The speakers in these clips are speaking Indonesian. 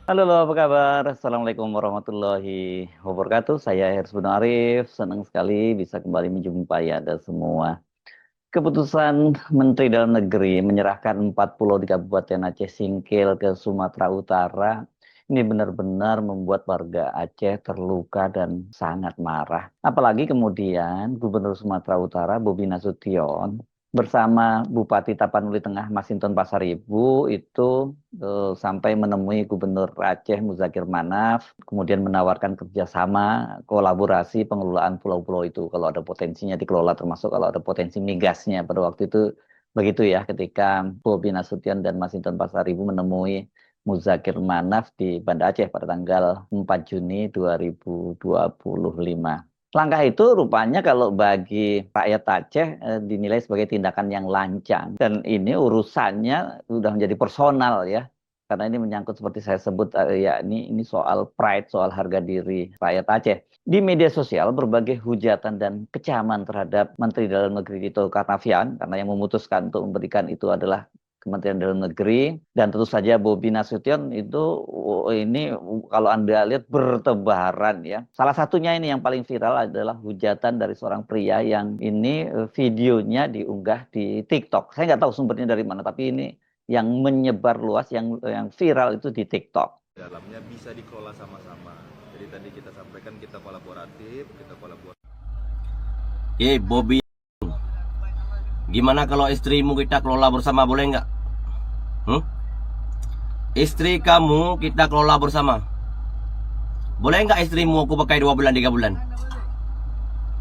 Halo, halo, apa kabar? Assalamualaikum warahmatullahi wabarakatuh. Saya Hersbun Arif. Senang sekali bisa kembali menjumpai Anda semua. Keputusan Menteri Dalam Negeri menyerahkan 4 pulau di Kabupaten Aceh Singkil ke Sumatera Utara. Ini benar-benar membuat warga Aceh terluka dan sangat marah. Apalagi kemudian Gubernur Sumatera Utara Bobi Nasution bersama Bupati Tapanuli Tengah Masinton Pasaribu itu sampai menemui Gubernur Aceh Muzakir Manaf, kemudian menawarkan kerjasama, kolaborasi pengelolaan pulau-pulau itu. Kalau ada potensinya dikelola, termasuk kalau ada potensi migasnya. Pada waktu itu begitu ya, ketika Bobi Nasution dan Masinton Pasaribu menemui Muzakir Manaf di Banda Aceh pada tanggal 4 Juni 2025. Langkah itu rupanya kalau bagi rakyat Aceh dinilai sebagai tindakan yang lancang. Dan ini urusannya sudah menjadi personal ya. Karena ini menyangkut seperti saya sebut ya ini soal pride, soal harga diri rakyat Aceh. Di media sosial berbagai hujatan dan kecaman terhadap Menteri Dalam Negeri Tito Karnavian karena yang memutuskan untuk memberikan itu adalah Kementerian Dalam Negeri dan tentu saja Bobi Nasution itu ini kalau Anda lihat bertebaran ya. Salah satunya ini yang paling viral adalah hujatan dari seorang pria yang ini videonya diunggah di TikTok. Saya nggak tahu sumbernya dari mana, tapi ini yang menyebar luas, yang viral itu di TikTok. Dalamnya bisa dikelola sama-sama. Jadi tadi kita sampaikan kita kolaboratif, kita kolaborasi. Bobby, gimana kalau istrimu kita kelola bersama, boleh nggak? Hmm? Istri kamu kita kelola bersama. Boleh nggak istrimu aku pakai 2 bulan, 3 bulan?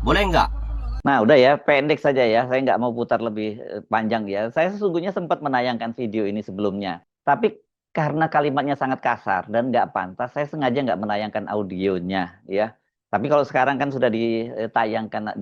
Boleh nggak? Nah, udah ya, pendek saja ya. Saya nggak mau putar lebih panjang ya. Saya sesungguhnya sempat menayangkan video ini sebelumnya. Tapi karena kalimatnya sangat kasar dan nggak pantas, saya sengaja nggak menayangkan audionya ya. Tapi kalau sekarang kan sudah ditayangkan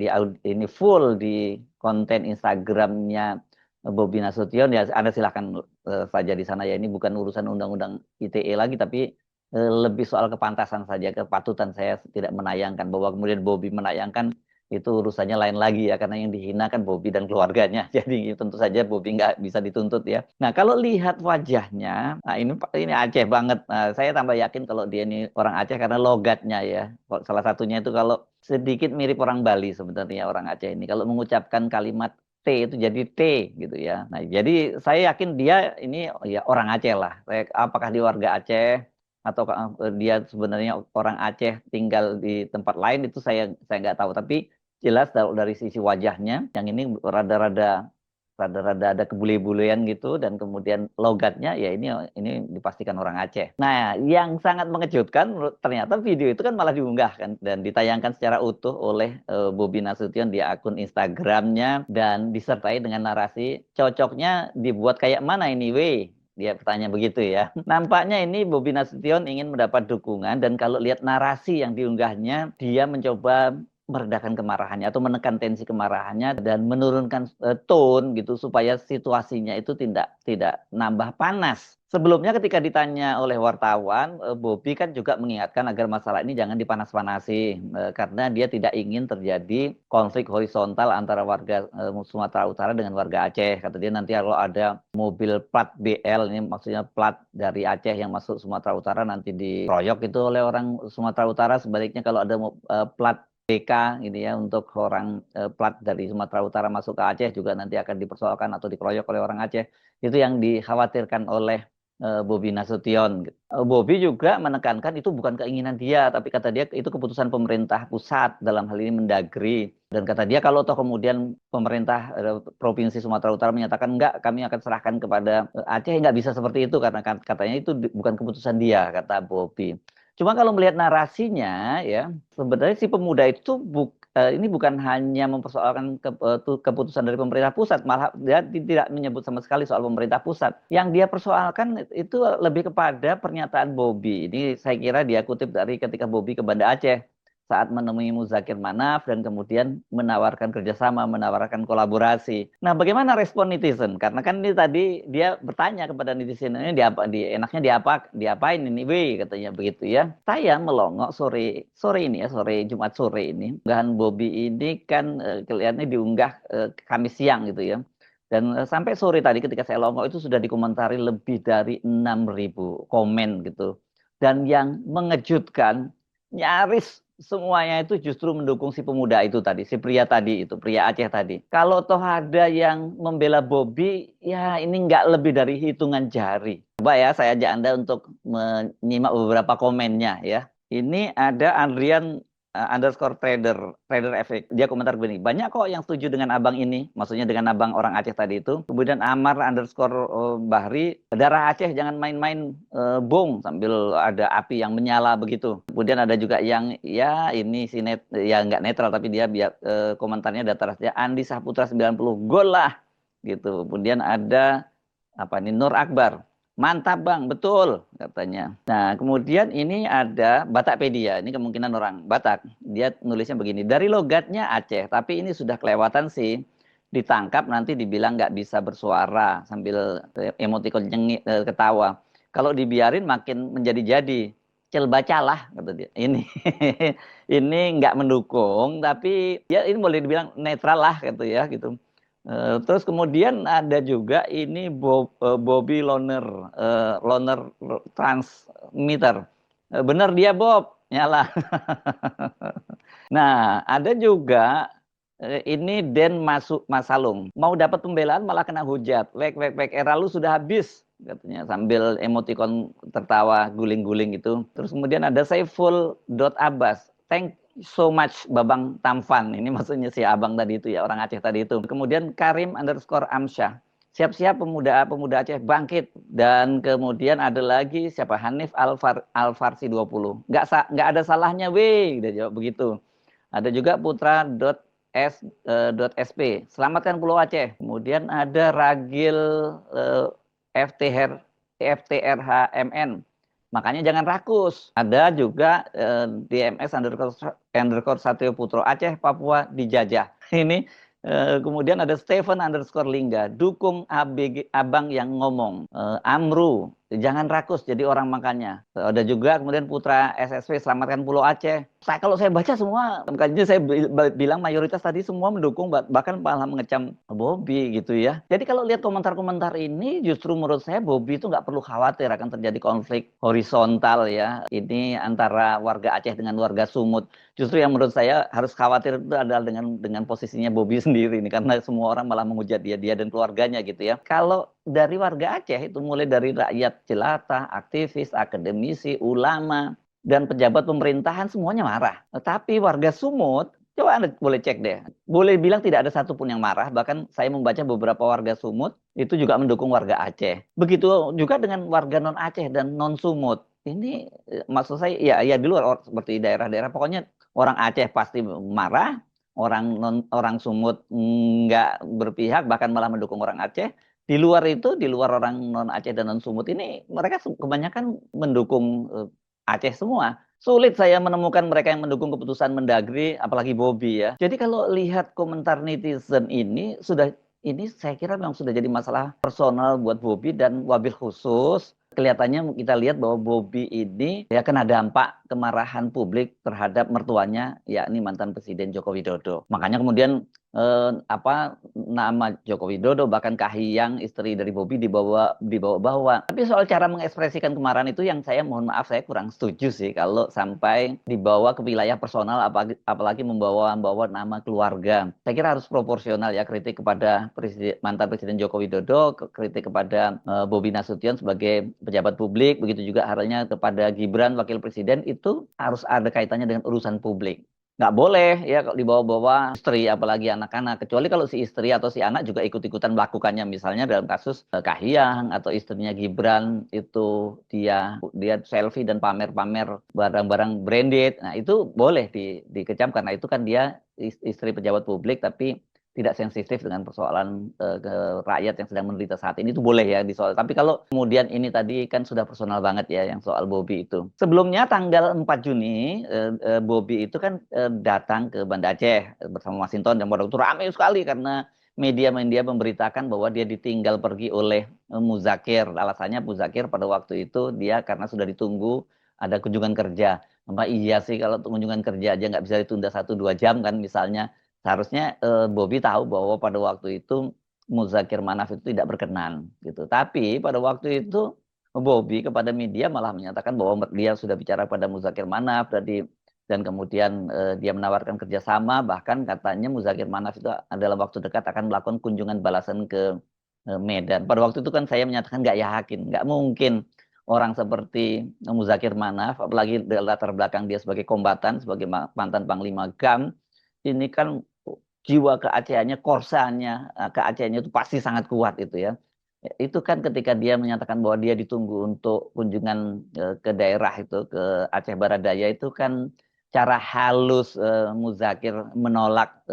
ini full di konten Instagramnya Bobi Nasution ya. Anda silahkan saja di sana ya. Ini bukan urusan undang-undang ITE lagi, tapi lebih soal kepantasan saja, kepatutan saya tidak menayangkan bahwa kemudian Bobi menayangkan itu urusannya lain lagi ya karena yang dihina kan Bobi dan keluarganya jadi tentu saja Bobi nggak bisa dituntut ya. Nah kalau lihat wajahnya, nah ini Aceh banget. Nah, saya tambah yakin kalau dia ini orang Aceh karena logatnya ya. Salah satunya itu kalau sedikit mirip orang Bali sebenarnya orang Aceh ini kalau mengucapkan kalimat T itu jadi T gitu ya. Nah jadi saya yakin dia ini ya orang Aceh lah. Apakah dia warga Aceh atau dia sebenarnya orang Aceh tinggal di tempat lain itu saya nggak tahu, tapi jelas dari sisi wajahnya yang ini rada-rada ada kebule-bulean gitu dan kemudian logatnya ya ini dipastikan orang Aceh. Nah, yang sangat mengejutkan ternyata video itu kan malah diunggah kan dan ditayangkan secara utuh oleh Bobi Nasution di akun Instagramnya dan disertai dengan narasi cocoknya dibuat kayak mana ini weh. Dia bertanya begitu ya. Nampaknya ini Bobi Nasution ingin mendapat dukungan dan kalau lihat narasi yang diunggahnya, dia mencoba meredakan kemarahannya atau menekan tensi kemarahannya dan menurunkan tone gitu supaya situasinya itu tidak nambah panas. Sebelumnya ketika ditanya oleh wartawan, Bobi kan juga mengingatkan agar masalah ini jangan dipanas-panasi karena dia tidak ingin terjadi konflik horizontal antara warga Sumatera Utara dengan warga Aceh. Kata dia nanti kalau ada mobil plat BL ini maksudnya plat dari Aceh yang masuk Sumatera Utara nanti dikeroyok itu oleh orang Sumatera Utara. Sebaliknya kalau ada plat BK gitu ya untuk orang plat dari Sumatera Utara masuk ke Aceh juga nanti akan dipersoalkan atau dikeroyok oleh orang Aceh. Itu yang dikhawatirkan oleh Bobi Nasution. Bobi juga menekankan itu bukan keinginan dia, tapi kata dia itu keputusan pemerintah pusat dalam hal ini Mendagri. Dan kata dia kalau toh kemudian pemerintah Provinsi Sumatera Utara menyatakan enggak, kami akan serahkan kepada Aceh, nggak bisa seperti itu karena katanya itu bukan keputusan dia, kata Bobi. Cuma kalau melihat narasinya ya, sebenarnya si pemuda itu ini bukan hanya mempersoalkan keputusan dari pemerintah pusat, malah dia tidak menyebut sama sekali soal pemerintah pusat. Yang dia persoalkan itu lebih kepada pernyataan Bobi. Ini saya kira dia kutip dari ketika Bobi ke Banda Aceh saat menemui Muzakir Manaf dan kemudian menawarkan kerjasama, menawarkan kolaborasi. Nah, bagaimana respon netizen? Karena kan ini tadi dia bertanya kepada netizen ini enaknya diapain ini, weh katanya begitu ya. Saya melongok sore ini ya, sore Jumat sore ini, unggahan Bobi ini kan kelihatannya diunggah Kamis siang gitu ya. Dan sampai sore tadi ketika saya longok itu sudah dikomentari lebih dari 6.000 komen gitu. Dan yang mengejutkan, nyaris semuanya itu justru mendukung si pemuda itu tadi, si pria tadi itu, pria Aceh tadi. Kalau toh ada yang membela Bobby, ya ini nggak lebih dari hitungan jari. Coba ya, saya ajak Anda untuk menyimak beberapa komennya ya. Ini ada Andrian underscore trader efek. Dia komentar begini, banyak kok yang setuju dengan abang ini, maksudnya dengan abang orang Aceh tadi itu. Kemudian Amar underscore Bahri, darah Aceh jangan main-main bom sambil ada api yang menyala begitu. Kemudian ada juga yang ya ini si ya nggak netral tapi dia biar komentarnya datar saja. Andi Saputra 90 gol lah gitu. Kemudian ada apa ini Nur Akbar. Mantap Bang, betul katanya. Nah, kemudian ini ada Batakpedia. Ini kemungkinan orang Batak. Dia nulisnya begini, dari logatnya Aceh, tapi ini sudah kelewatan sih. Ditangkap nanti dibilang nggak bisa bersuara sambil emotikon ketawa. Kalau dibiarin makin menjadi-jadi. Cel bacalah kata dia. Ini ini nggak mendukung, tapi ya ini boleh dibilang netral lah gitu ya gitu. Terus kemudian ada juga ini Bobby Loner, Loner Transmitter. Bener dia Bob, nyala. Nah, ada juga ini Den Masalung. Mau dapat pembelaan malah kena hujat. Wek, era lu sudah habis katanya sambil emotikon tertawa guling-guling itu. Terus kemudian ada Saiful.Abbas. Thank so much Babang Tamfan. Ini maksudnya si abang tadi itu ya, orang Aceh tadi itu. Kemudian Karim underscore Amsyah. Siap-siap pemuda Aceh bangkit. Dan kemudian ada lagi siapa? Hanif Alfarsi 20. Nggak ada salahnya weh. Dia jawab begitu. Ada juga putra.s.sp. Selamatkan Pulau Aceh. Kemudian ada Ragil FTRHMN. Makanya jangan rakus. Ada juga DMS underscore Satrio Putro Aceh Papua dijajah. Ini kemudian ada Stephen underscore Lingga. Dukung abang yang ngomong. Amru. Jangan rakus jadi orang makannya. Ada juga kemudian Putra SSV selamatkan Pulau Aceh. Kalau saya baca semua, makanya saya bilang mayoritas tadi semua mendukung bahkan malah mengecam Bobby gitu ya. Jadi kalau lihat komentar-komentar ini justru menurut saya Bobby itu nggak perlu khawatir akan terjadi konflik horizontal ya. Ini antara warga Aceh dengan warga Sumut. Justru yang menurut saya harus khawatir itu adalah dengan posisinya Bobby sendiri ini karena semua orang malah menghujat dia dan keluarganya gitu ya. Kalau dari warga Aceh itu mulai dari rakyat jelata, aktivis, akademisi, ulama, dan pejabat pemerintahan semuanya marah. Tetapi warga Sumut, coba Anda boleh cek deh, boleh bilang tidak ada satupun yang marah. Bahkan saya membaca beberapa warga Sumut itu juga mendukung warga Aceh. Begitu juga dengan warga non Aceh dan non Sumut. Ini maksud saya ya di luar seperti daerah-daerah pokoknya orang Aceh pasti marah, orang Sumut nggak berpihak bahkan malah mendukung orang Aceh. Di luar itu, di luar orang non Aceh dan non Sumut ini, mereka kebanyakan mendukung Aceh semua. Sulit saya menemukan mereka yang mendukung keputusan Mendagri, apalagi Bobby ya. Jadi kalau lihat komentar netizen ini saya kira memang sudah jadi masalah personal buat Bobby dan wabil khusus. Kelihatannya kita lihat bahwa Bobby ini ya kena dampak kemarahan publik terhadap mertuanya, yakni mantan Presiden Joko Widodo. Makanya kemudian nama Joko Widodo bahkan Kahiyang istri dari Bobby dibawa-bawa. Tapi soal cara mengekspresikan kemarahan itu yang saya mohon maaf saya kurang setuju sih kalau sampai dibawa ke wilayah personal apalagi membawa nama keluarga. Saya kira harus proporsional ya kritik kepada mantan Presiden Joko Widodo, kritik kepada Bobi Nasution sebagai pejabat publik, begitu juga halnya kepada Gibran Wakil Presiden itu harus ada kaitannya dengan urusan publik. Nggak boleh ya kalau dibawa-bawa istri apalagi anak-anak, kecuali kalau si istri atau si anak juga ikut-ikutan melakukannya, misalnya dalam kasus Kahiyang atau istrinya Gibran itu dia selfie dan pamer-pamer barang-barang branded. Nah itu boleh dikecam karena itu kan dia istri pejabat publik tapi tidak sensitif dengan persoalan ke rakyat yang sedang menderita saat ini, itu boleh ya disoal. Tapi kalau kemudian ini tadi kan sudah personal banget ya yang soal Bobby itu. Sebelumnya tanggal 4 Juni Bobby itu kan datang ke Banda Aceh bersama Masinton dan pada waktu ramai sekali karena media-media memberitakan bahwa dia ditinggal pergi oleh Muzakir. Alasannya Muzakir pada waktu itu dia karena sudah ditunggu ada kunjungan kerja. Iya sih kalau kunjungan kerja aja nggak bisa ditunda 1-2 jam kan misalnya. Seharusnya Bobby tahu bahwa pada waktu itu Muzakir Manaf itu tidak berkenan gitu. Tapi pada waktu itu Bobi kepada media malah menyatakan bahwa dia sudah bicara pada Muzakir Manaf dan kemudian dia menawarkan kerjasama, bahkan katanya Muzakir Manaf itu dalam waktu dekat akan melakukan kunjungan balasan ke Medan. Pada waktu itu kan saya menyatakan nggak yakin, nggak mungkin orang seperti Muzakir Manaf, apalagi dari latar belakang dia sebagai kombatan, sebagai mantan Panglima GAM, ini kan jiwa keacehannya, korsanya, keacehannya itu pasti sangat kuat itu ya. Itu kan ketika dia menyatakan bahwa dia ditunggu untuk kunjungan ke daerah itu, ke Aceh Barat Daya, itu kan cara halus Muzakir menolak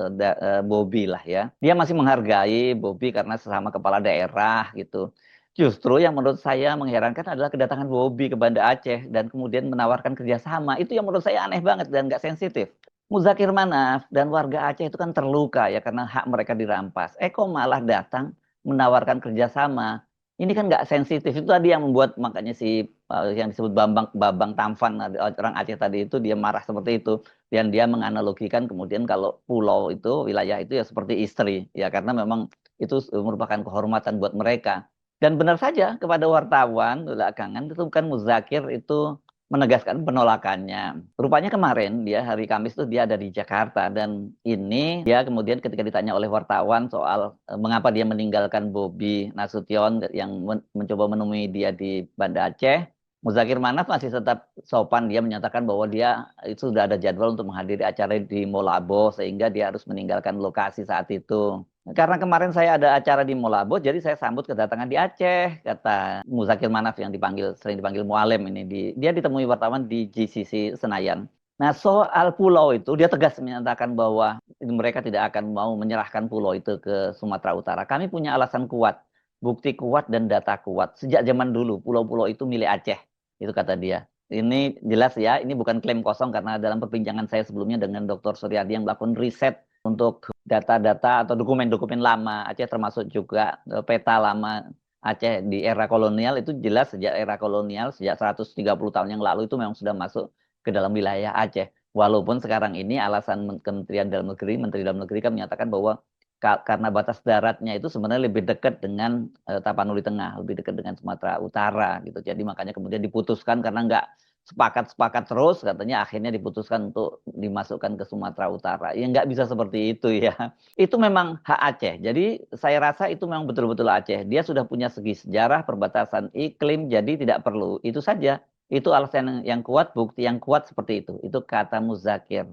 Bobi lah ya. Dia masih menghargai Bobi karena sesama kepala daerah gitu. Justru yang menurut saya mengherankan adalah kedatangan Bobi ke Banda Aceh dan kemudian menawarkan kerjasama. Itu yang menurut saya aneh banget dan nggak sensitif. Muzakir Manaf dan warga Aceh itu kan terluka ya karena hak mereka dirampas. Kok malah datang menawarkan kerjasama. Ini kan nggak sensitif. Itu tadi yang membuat makanya si yang disebut Babang Tampan orang Aceh tadi itu dia marah seperti itu. Dan dia menganalogikan kemudian kalau pulau itu, wilayah itu ya seperti istri. Ya karena memang itu merupakan kehormatan buat mereka. Dan benar saja kepada wartawan belakangan itu kan Muzakir itu menegaskan penolakannya. Rupanya kemarin dia hari Kamis tuh dia ada di Jakarta dan ini dia kemudian ketika ditanya oleh wartawan soal mengapa dia meninggalkan Bobi Nasution yang mencoba menemui dia di Banda Aceh, Muzakir Manaf masih tetap sopan, dia menyatakan bahwa dia itu sudah ada jadwal untuk menghadiri acara di Molabo sehingga dia harus meninggalkan lokasi saat itu. Karena kemarin saya ada acara di Molabo, jadi saya sambut kedatangan di Aceh, kata Muzakir Manaf yang sering dipanggil Mualem ini. Dia ditemui wartawan di GCC Senayan. Nah, soal pulau itu, dia tegas menyatakan bahwa mereka tidak akan mau menyerahkan pulau itu ke Sumatera Utara. Kami punya alasan kuat, bukti kuat dan data kuat. Sejak zaman dulu, pulau-pulau itu milik Aceh, itu kata dia. Ini jelas ya, ini bukan klaim kosong karena dalam perbincangan saya sebelumnya dengan Dr. Suryadi yang melakukan riset untuk data-data atau dokumen-dokumen lama Aceh termasuk juga peta lama Aceh di era kolonial itu jelas sejak era kolonial sejak 130 tahun yang lalu itu memang sudah masuk ke dalam wilayah Aceh. Walaupun sekarang ini alasan Kementerian Dalam Negeri, Menteri Dalam Negeri kan menyatakan bahwa karena batas daratnya itu sebenarnya lebih dekat dengan Tapanuli Tengah, lebih dekat dengan Sumatera Utara gitu. Jadi makanya kemudian diputuskan karena nggak sepakat-sepakat terus katanya akhirnya diputuskan untuk dimasukkan ke Sumatera Utara. Ya nggak bisa seperti itu ya. Itu memang hak Aceh. Jadi saya rasa itu memang betul-betul Aceh. Dia sudah punya segi sejarah, perbatasan iklim, jadi tidak perlu. Itu saja. Itu alasan yang kuat, bukti yang kuat seperti itu. Itu kata Muzakir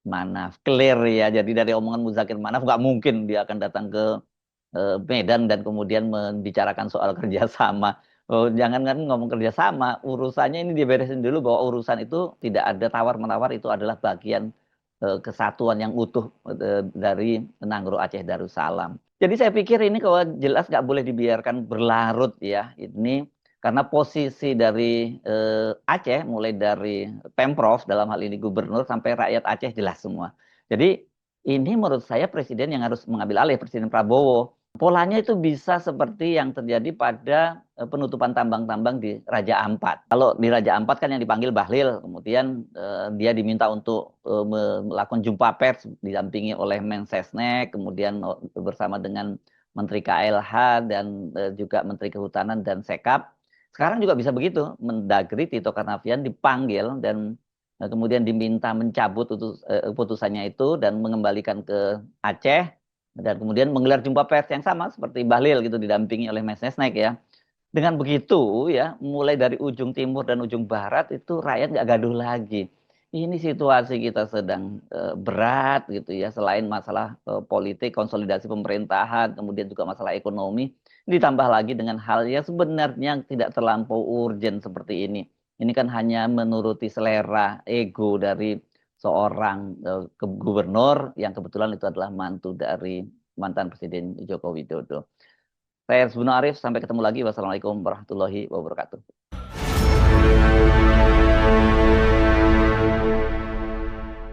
Manaf. Clear ya. Jadi dari omongan Muzakir Manaf nggak mungkin dia akan datang ke Medan dan kemudian membicarakan soal kerjasama. Oh, jangan kan ngomong kerjasama, urusannya ini diberesin dulu bahwa urusan itu tidak ada tawar-menawar, itu adalah bagian kesatuan yang utuh dari Nanggroe Aceh Darussalam. Jadi saya pikir ini kalau jelas nggak boleh dibiarkan berlarut ya ini karena posisi dari Aceh mulai dari Pemprov dalam hal ini gubernur sampai rakyat Aceh jelas semua. Jadi ini menurut saya presiden yang harus mengambil alih, Presiden Prabowo. Polanya itu bisa seperti yang terjadi pada penutupan tambang-tambang di Raja Ampat. Kalau di Raja Ampat kan yang dipanggil Bahlil, kemudian dia diminta untuk melakukan jumpa pers didampingi oleh Mensesnek, kemudian bersama dengan Menteri KLH dan juga Menteri Kehutanan dan Sekap. Sekarang juga bisa begitu, Mendagri Tito Karnavian dipanggil dan kemudian diminta mencabut putusannya itu dan mengembalikan ke Aceh. Dan kemudian menggelar jumpa pers yang sama seperti Bahlil gitu didampingi oleh Mensesnek ya. Dengan begitu ya, mulai dari ujung timur dan ujung barat itu rakyat nggak gaduh lagi. Ini situasi kita sedang berat gitu ya. Selain masalah politik, konsolidasi pemerintahan, kemudian juga masalah ekonomi, ditambah lagi dengan hal yang sebenarnya tidak terlampau urgent seperti ini. Ini kan hanya menuruti selera ego dari seorang gubernur yang kebetulan itu adalah mantu dari mantan Presiden Joko Widodo. Saya Arif, sampai ketemu lagi. Wassalamualaikum warahmatullahi wabarakatuh.